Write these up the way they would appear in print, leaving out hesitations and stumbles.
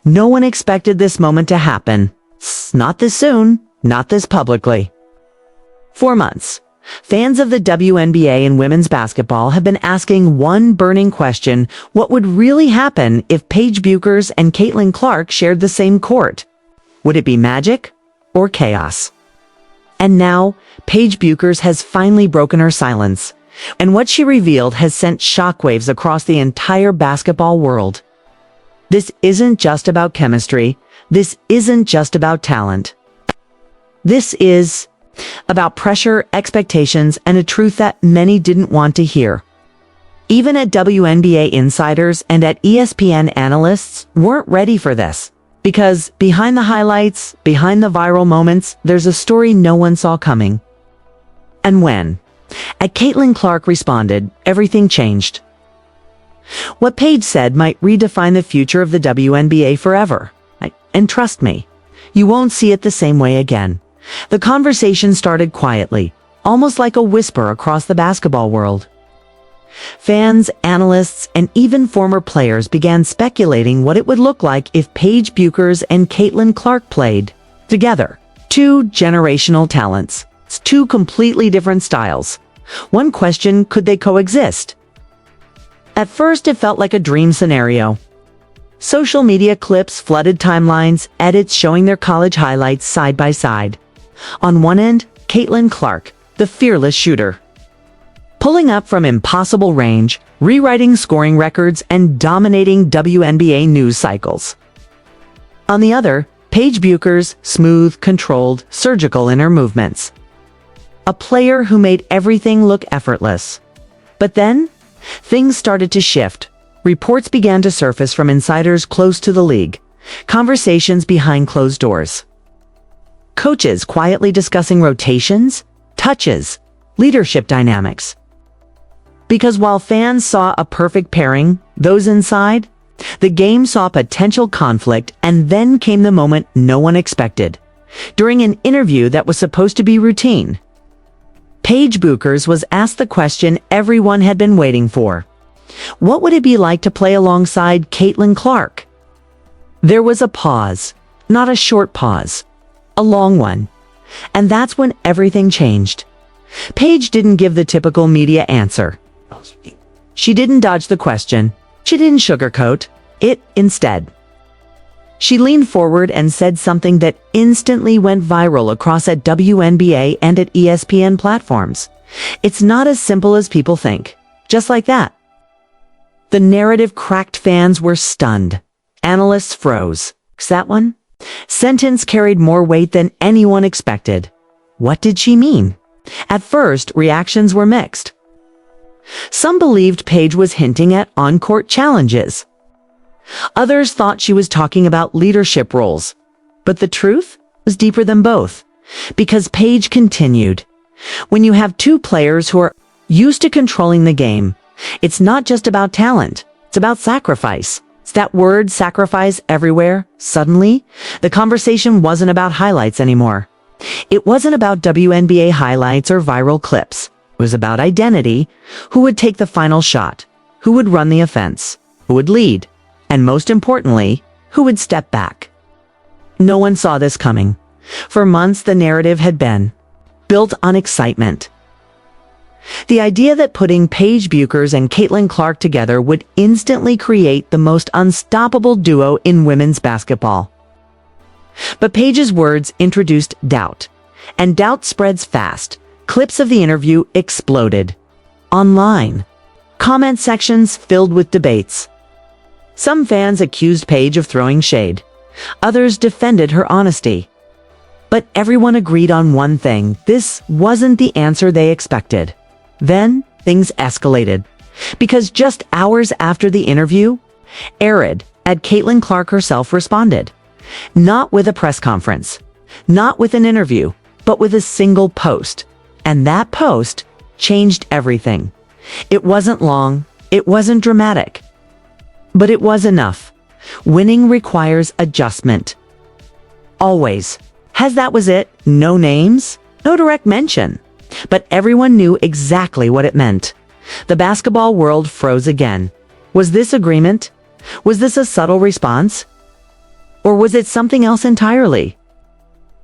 No one expected this moment to happen. Not this soon, not this publicly. For months, fans of the WNBA and women's basketball have been asking one burning question: what would really happen if Paige Bueckers and Caitlin Clark shared the same court? Would it be magic or chaos? And now, Paige Bueckers has finally broken her silence, and what she revealed has sent shockwaves across the entire basketball world. This isn't just about chemistry. This isn't just about talent. This is about pressure, expectations, and a truth that many didn't want to hear. Even at WNBA insiders and at ESPN analysts weren't ready for this. Because behind the highlights, behind the viral moments, there's a story no one saw coming. And when Caitlin Clark responded, everything changed. What Paige said might redefine the future of the WNBA forever. And trust me, you won't see it the same way again. The conversation started quietly, almost like a whisper across the basketball world. Fans, analysts, and even former players began speculating what it would look like if Paige Bueckers and Caitlin Clark played together. Two generational talents, two completely different styles. One question: could they coexist? At first, it felt like a dream scenario. Social media clips flooded timelines, edits showing their college highlights side by side. On one end, Caitlin Clark, the fearless shooter, pulling up from impossible range, rewriting scoring records, and dominating WNBA news cycles. On the other, Paige Bueckers, smooth, controlled, surgical in her movements. A player who made everything look effortless. But then, things started to shift. Reports began to surface from insiders close to the league. Conversations behind closed doors. Coaches quietly discussing rotations, touches, leadership dynamics. Because while fans saw a perfect pairing, those inside, the game saw potential conflict, and then came the moment no one expected. During an interview that was supposed to be routine, Paige Bueckers was asked the question everyone had been waiting for. What would it be like to play alongside Caitlin Clark? There was a pause, not a short pause, a long one. And that's when everything changed. Paige didn't give the typical media answer. She didn't dodge the question. She didn't sugarcoat it. Instead, she leaned forward and said something that instantly went viral across at WNBA and at ESPN platforms. It's not as simple as people think. Just like that. The narrative cracked. Fans were stunned. Analysts froze. That one? Sentence carried more weight than anyone expected. What did she mean? At first, reactions were mixed. Some believed Paige was hinting at on-court challenges. Others thought she was talking about leadership roles. But the truth was deeper than both. Because Paige continued, when you have two players who are used to controlling the game, it's not just about talent, it's about sacrifice. It's that word, sacrifice, everywhere. Suddenly, the conversation wasn't about highlights anymore. It wasn't about WNBA highlights or viral clips. It was about identity. Who would take the final shot? Who would run the offense? Who would lead? And most importantly, who would step back? No one saw this coming. For months, the narrative had been built on excitement. The idea that putting Paige Bueckers and Caitlin Clark together would instantly create the most unstoppable duo in women's basketball. But Paige's words introduced doubt, and doubt spreads fast. Clips of the interview exploded. Online, comment sections filled with debates. Some fans accused Paige of throwing shade. Others defended her honesty. But everyone agreed on one thing: this wasn't the answer they expected. Then, things escalated. Because just hours after the interview aired, Caitlin Clark herself responded. Not with a press conference, not with an interview, but with a single post. And that post changed everything. It wasn't long, it wasn't dramatic, but it was enough. Winning requires adjustment. Always. That was it. No names, no direct mention. But everyone knew exactly what it meant. The basketball world froze again. Was this agreement? Was this a subtle response? Or was it something else entirely?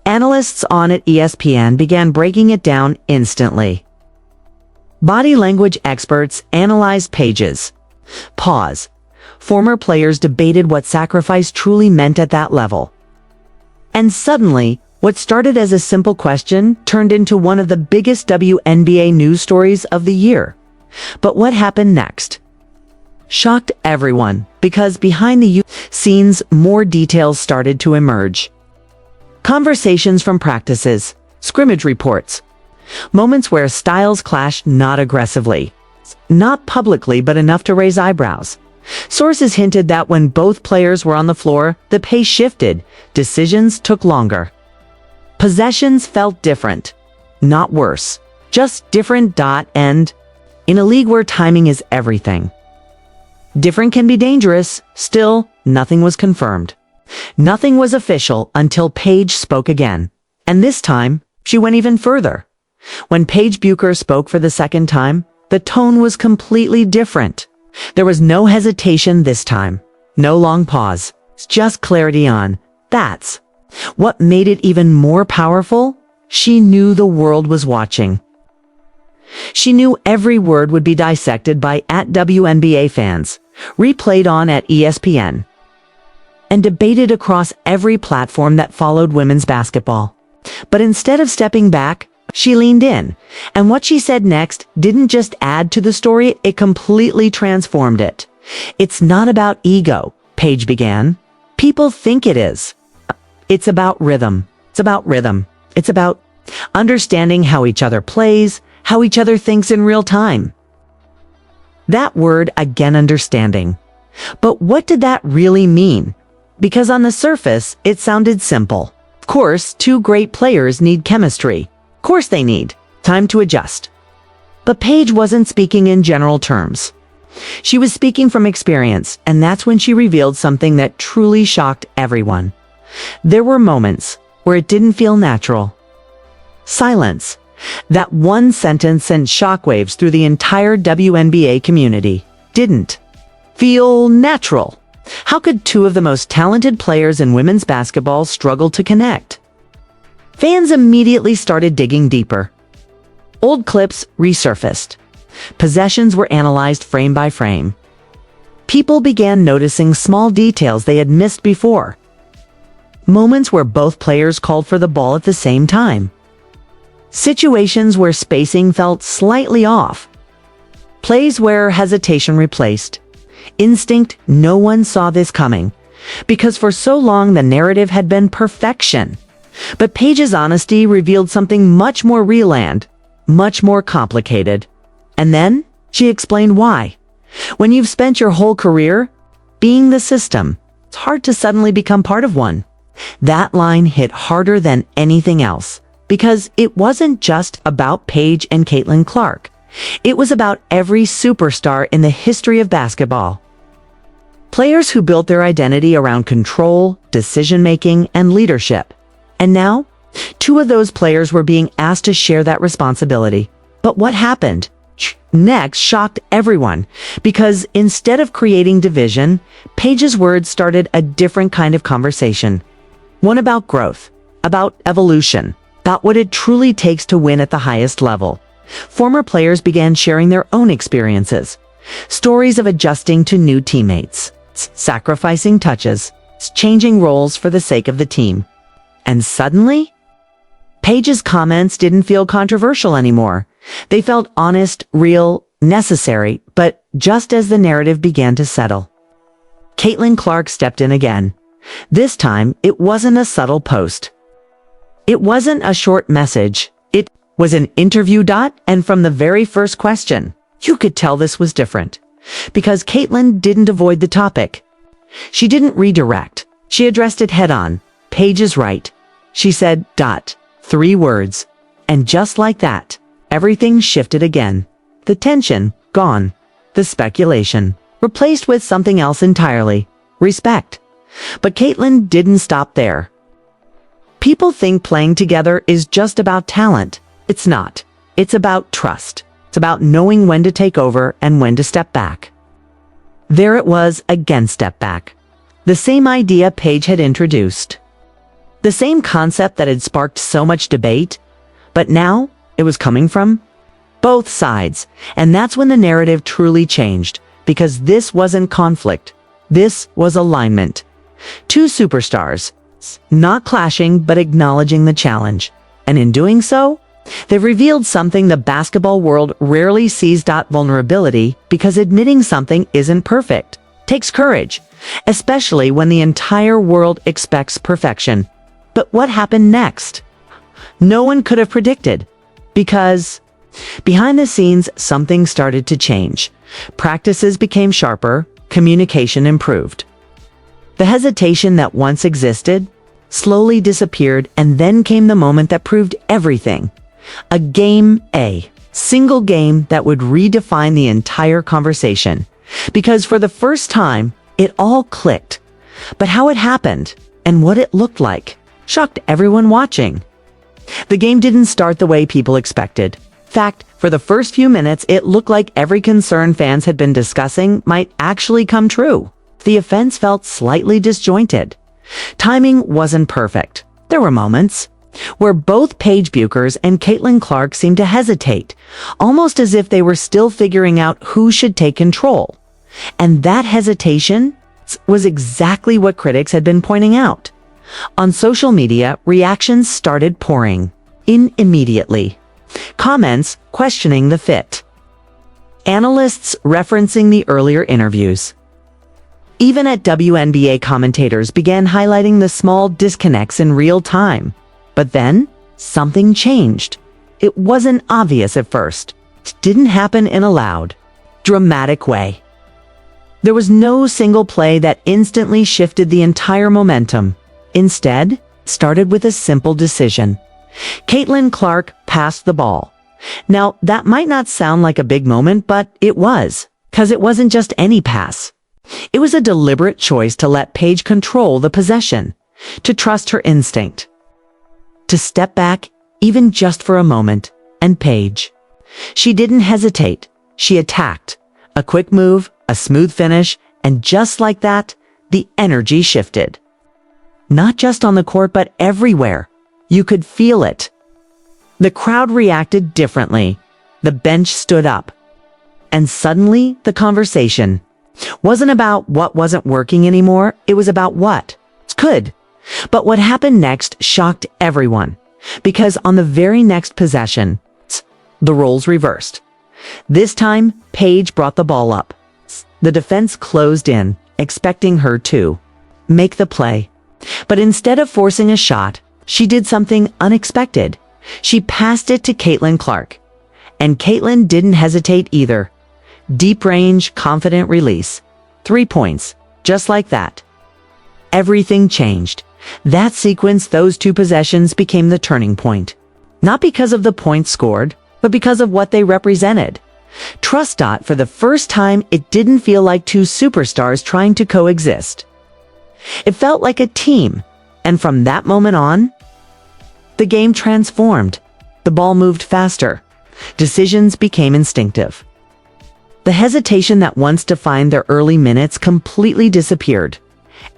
Analysts on at ESPN began breaking it down instantly. Body language experts analyzed Paige's pause. Former players debated what sacrifice truly meant at that level. And suddenly, what started as a simple question turned into one of the biggest WNBA news stories of the year. But what happened next shocked everyone, because behind the scenes, more details started to emerge. Conversations from practices, scrimmage reports, moments where styles clashed not aggressively, not publicly but enough to raise eyebrows. Sources hinted that when both players were on the floor, the pace shifted, decisions took longer. Possessions felt different, not worse, just different. And in a league where timing is everything, different can be dangerous. Still, nothing was confirmed. Nothing was official until Paige spoke again. And this time, she went even further. When Paige Bueckers spoke for the second time, the tone was completely different. There was no hesitation this time. No long pause. Just clarity on. That's what made it even more powerful. She knew the world was watching. She knew every word would be dissected by @WNBA fans, replayed on at ESPN, and debated across every platform that followed women's basketball. But instead of stepping back, she leaned in, and what she said next didn't just add to the story, it completely transformed it. "It's not about ego," Paige began. "People think it is. It's about rhythm. It's about rhythm. It's about understanding how each other plays, how each other thinks in real time." That word again, understanding. But what did that really mean? Because on the surface, it sounded simple. Of course, two great players need chemistry. Of course they need time to adjust. But Paige wasn't speaking in general terms. She was speaking from experience, and that's when she revealed something that truly shocked everyone. There were moments where it didn't feel natural. Silence. That one sentence sent shockwaves through the entire WNBA community. Didn't feel natural. How could two of the most talented players in women's basketball struggle to connect? Fans immediately started digging deeper. Old clips resurfaced. Possessions were analyzed frame by frame. People began noticing small details they had missed before. Moments where both players called for the ball at the same time. Situations where spacing felt slightly off. Plays where hesitation replaced instinct. No one saw this coming, because for so long the narrative had been perfection. But Paige's honesty revealed something much more real and much more complicated. And then she explained why. When you've spent your whole career being the system, it's hard to suddenly become part of one. That line hit harder than anything else, because it wasn't just about Paige and Caitlin Clark. It was about every superstar in the history of basketball. Players who built their identity around control, decision-making, and leadership. And now, two of those players were being asked to share that responsibility. But what happened next shocked everyone, because instead of creating division, Paige's words started a different kind of conversation. One about growth, about evolution, about what it truly takes to win at the highest level. Former players began sharing their own experiences. Stories of adjusting to new teammates, sacrificing touches, changing roles for the sake of the team. And suddenly, Paige's comments didn't feel controversial anymore. They felt honest, real, necessary. But just as the narrative began to settle, Caitlin Clark stepped in again. This time, it wasn't a subtle post. It wasn't a short message. It was an interview. And from the very first question, you could tell this was different. Because Caitlin didn't avoid the topic. She didn't redirect. She addressed it head on. Paige is right. She said, 3 words. And just like that, everything shifted again. The tension, gone. The speculation, replaced with something else entirely. Respect. But Caitlin didn't stop there. People think playing together is just about talent. It's not. It's about trust. It's about knowing when to take over and when to step back. There it was again, step back. The same idea Paige had introduced. The same concept that had sparked so much debate, but now it was coming from both sides. And that's when the narrative truly changed, because this wasn't conflict. This was alignment. Two superstars, not clashing, but acknowledging the challenge. And in doing so, they've revealed something the basketball world rarely sees: vulnerability, because admitting something isn't perfect takes courage, especially when the entire world expects perfection. But what happened next? No one could have predicted, because behind the scenes, something started to change. Practices became sharper, communication improved. The hesitation that once existed slowly disappeared, and then came the moment that proved everything. A single game that would redefine the entire conversation. Because for the first time, it all clicked. But how it happened, and what it looked like, shocked everyone watching. The game didn't start the way people expected. In fact, for the first few minutes, it looked like every concern fans had been discussing might actually come true. The offense felt slightly disjointed. Timing wasn't perfect. There were moments where both Paige Bueckers and Caitlin Clark seemed to hesitate, almost as if they were still figuring out who should take control. And that hesitation was exactly what critics had been pointing out. On social media, reactions started pouring in immediately. Comments questioning the fit. Analysts referencing the earlier interviews. Even at WNBA, commentators began highlighting the small disconnects in real time. But then, something changed. It wasn't obvious at first. It didn't happen in a loud, dramatic way. There was no single play that instantly shifted the entire momentum. Instead, it started with a simple decision. Caitlin Clark passed the ball. Now, that might not sound like a big moment, but it was, because it wasn't just any pass. It was a deliberate choice to let Paige control the possession, to trust her instinct, to step back, even just for a moment. And Paige, she didn't hesitate. She attacked. A quick move, a smooth finish, and just like that, the energy shifted. Not just on the court, but everywhere. You could feel it. The crowd reacted differently. The bench stood up. And suddenly, the conversation wasn't about what wasn't working anymore. It was about what could. But what happened next shocked everyone, because on the very next possession, the roles reversed. This time, Paige brought the ball up. The defense closed in, expecting her to make the play. But instead of forcing a shot, she did something unexpected. She passed it to Caitlin Clark. And Caitlin didn't hesitate either. Deep range, confident release. 3 points, just like that. Everything changed. That sequence, those two possessions, became the turning point. Not because of the points scored, but because of what they represented. Trust. For the first time, it didn't feel like two superstars trying to coexist. It felt like a team. And from that moment on, the game transformed. The ball moved faster. Decisions became instinctive. The hesitation that once defined their early minutes completely disappeared.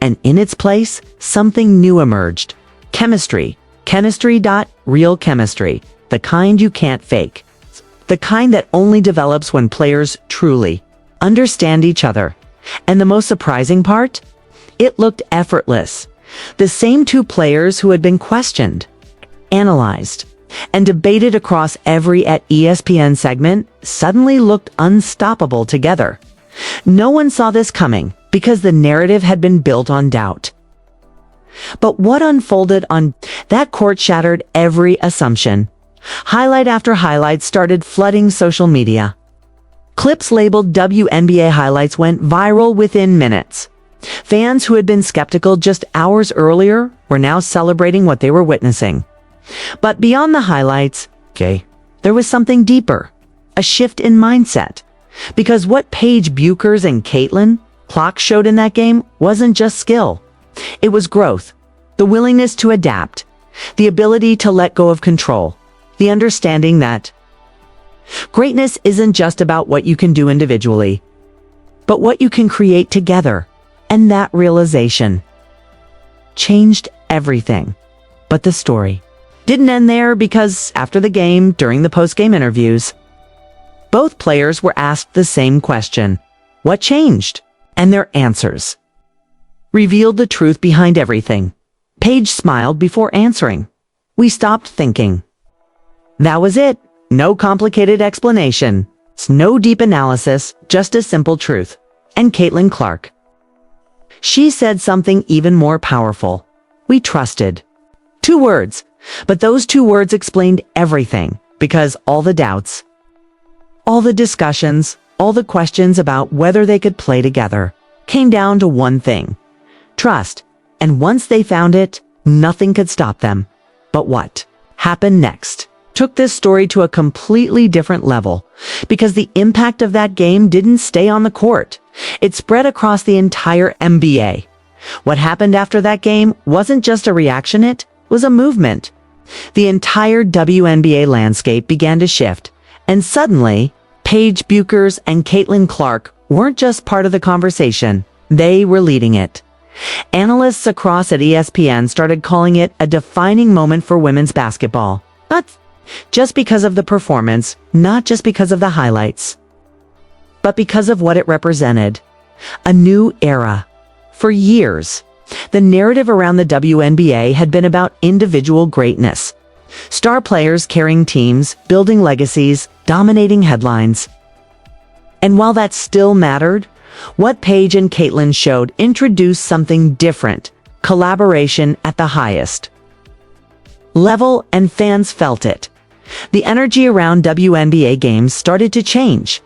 And in its place, something new emerged. Chemistry. Chemistry. Real chemistry. The kind you can't fake. The kind that only develops when players truly understand each other. And the most surprising part? It looked effortless. The same two players who had been questioned, analyzed, and debated across every ESPN segment suddenly looked unstoppable together. No one saw this coming, because the narrative had been built on doubt. But what unfolded on that court shattered every assumption. Highlight after highlight started flooding social media. Clips labeled WNBA highlights went viral within minutes. Fans who had been skeptical just hours earlier were now celebrating what they were witnessing. But beyond the highlights, there was something deeper, a shift in mindset. Because what Paige Bueckers and Caitlin Clark showed in that game wasn't just skill. It was growth, the willingness to adapt, the ability to let go of control, the understanding that greatness isn't just about what you can do individually, but what you can create together. And that realization changed everything. But the story didn't end there, because after the game, during the post-game interviews, both players were asked the same question: what changed? And their answers revealed the truth behind everything. Paige smiled before answering. "We stopped thinking." That was it. No complicated explanation. No deep analysis, just a simple truth. And Caitlin Clark, she said something even more powerful. "We trusted." 2 words, but those 2 words explained everything, because all the doubts, all the discussions, all the questions about whether they could play together came down to one thing: trust. And once they found it, nothing could stop them. But what happened next took this story to a completely different level, because the impact of that game didn't stay on the court. It spread across the entire NBA. What happened after that game wasn't just a reaction, it was a movement. The entire WNBA landscape began to shift, and suddenly, Paige Bueckers and Caitlin Clark weren't just part of the conversation, they were leading it. Analysts across at ESPN started calling it a defining moment for women's basketball. Not just because of the performance, not just because of the highlights, but because of what it represented. A new era. For years, the narrative around the WNBA had been about individual greatness. Star players carrying teams, building legacies, dominating headlines. And while that still mattered, what Paige and Caitlin showed introduced something different: collaboration at the highest level, and fans felt it. The energy around WNBA games started to change.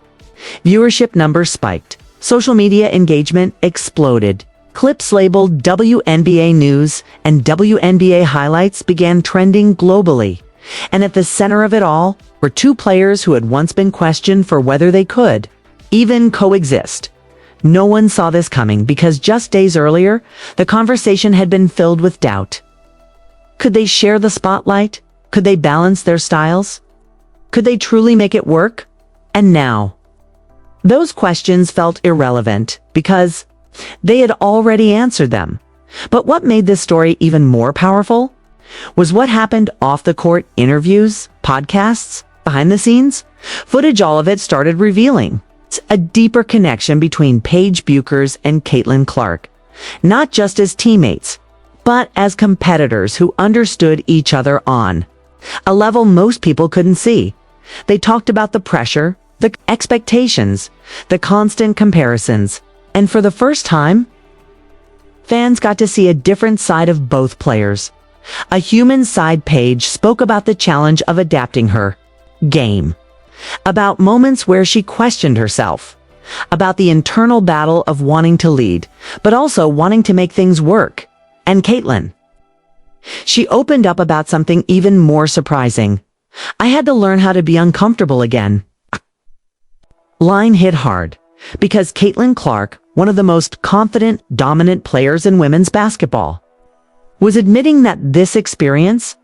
Viewership numbers spiked. Social media engagement exploded. Clips labeled WNBA News and WNBA Highlights began trending globally. And at the center of it all were 2 players who had once been questioned for whether they could even coexist. No one saw this coming, because just days earlier, the conversation had been filled with doubt. Could they share the spotlight? Could they balance their styles? Could they truly make it work? And now, those questions felt irrelevant, because they had already answered them. But what made this story even more powerful was what happened off the court: interviews, podcasts, behind the scenes. Footage, all of it started revealing a deeper connection between Paige Bueckers and Caitlin Clark, not just as teammates, but as competitors who understood each other on a level most people couldn't see. They talked about the pressure, the expectations, the constant comparisons, and for the first time, fans got to see a different side of both players. A human side. Paige spoke about the challenge of adapting her game, about moments where she questioned herself, about the internal battle of wanting to lead, but also wanting to make things work. And Caitlin, she opened up about something even more surprising. "I had to learn how to be uncomfortable again." Line hit hard, because Caitlin Clark, one of the most confident, dominant players in women's basketball, was admitting that this experience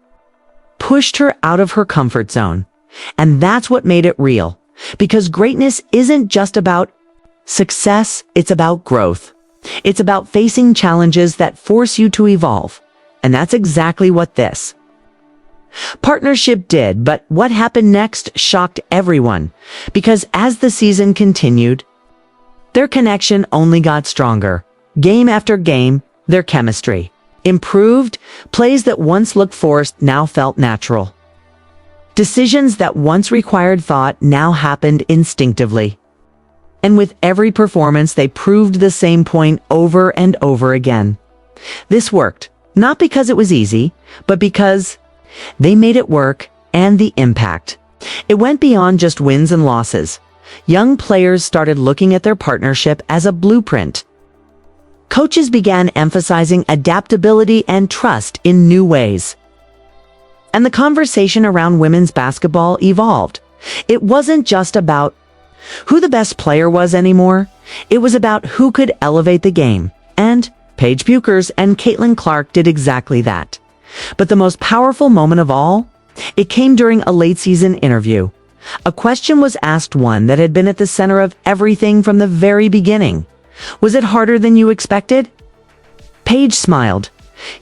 pushed her out of her comfort zone. And that's what made it real, because greatness isn't just about success, it's about growth. It's about facing challenges that force you to evolve. And that's exactly what this partnership did. But what happened next shocked everyone, because as the season continued, their connection only got stronger. Game after game, their chemistry improved. Plays that once looked forced now felt natural. Decisions that once required thought now happened instinctively. And with every performance, they proved the same point over and over again. This worked, not because it was easy, but because they made it work. And the impact, it went beyond just wins and losses. Young players started looking at their partnership as a blueprint. Coaches began emphasizing adaptability and trust in new ways. And the conversation around women's basketball evolved. It wasn't just about who the best player was anymore. It was about who could elevate the game. And Paige Bueckers and Caitlin Clark did exactly that. But the most powerful moment of all, it came during a late-season interview. A question was asked, one that had been at the center of everything from the very beginning. Was it harder than you expected? Paige smiled.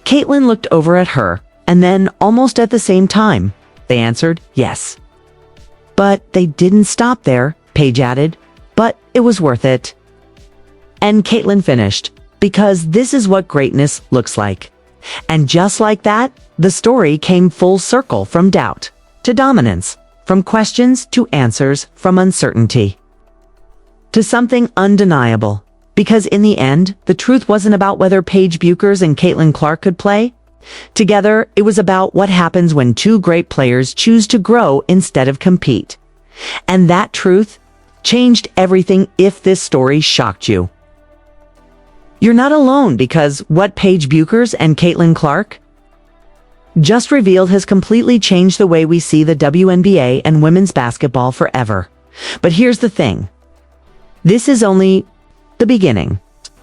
Caitlin looked over at her, and then, almost at the same time, they answered yes. But they didn't stop there, Paige added. But it was worth it. And Caitlin finished, because this is what greatness looks like. And just like that, the story came full circle from doubt to dominance, from questions to answers, from uncertainty to something undeniable. Because in the end, the truth wasn't about whether Paige Bueckers and Caitlin Clark could play. Together, it was about what happens when two great players choose to grow instead of compete. And that truth changed everything. If this story shocked you, you're not alone, because what Paige Bueckers and Caitlin Clark just revealed has completely changed the way we see the WNBA and women's basketball forever. But here's the thing. This is only the beginning.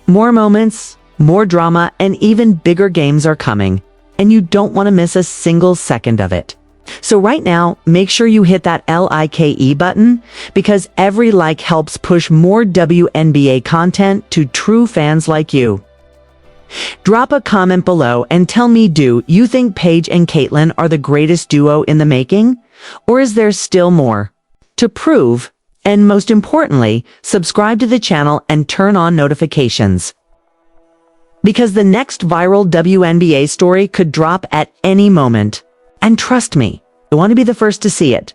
More moments, more drama, and even bigger games are coming, and you don't want to miss a single second of it. So right now, make sure you hit that like button, because every like helps push more WNBA content to true fans like you. Drop a comment below and tell me, do you think Paige and Caitlin are the greatest duo in the making? Or is there still more to prove? And most importantly, subscribe to the channel and turn on notifications, because the next viral WNBA story could drop at any moment. And trust me, I want to be the first to see it.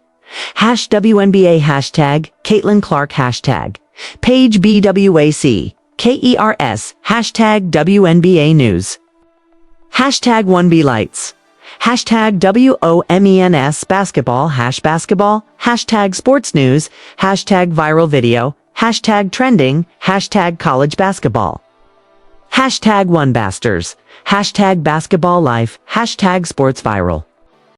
#WNBA, #Caitlin Clark, #Paige Bueckers, KERS, #WNBA News, #1BLights, #WOMENS Basketball, #Basketball, #Sports News, #Viral Video, #Trending, #College Basketball, #1Basters, #Basketball Life, #Sports Viral.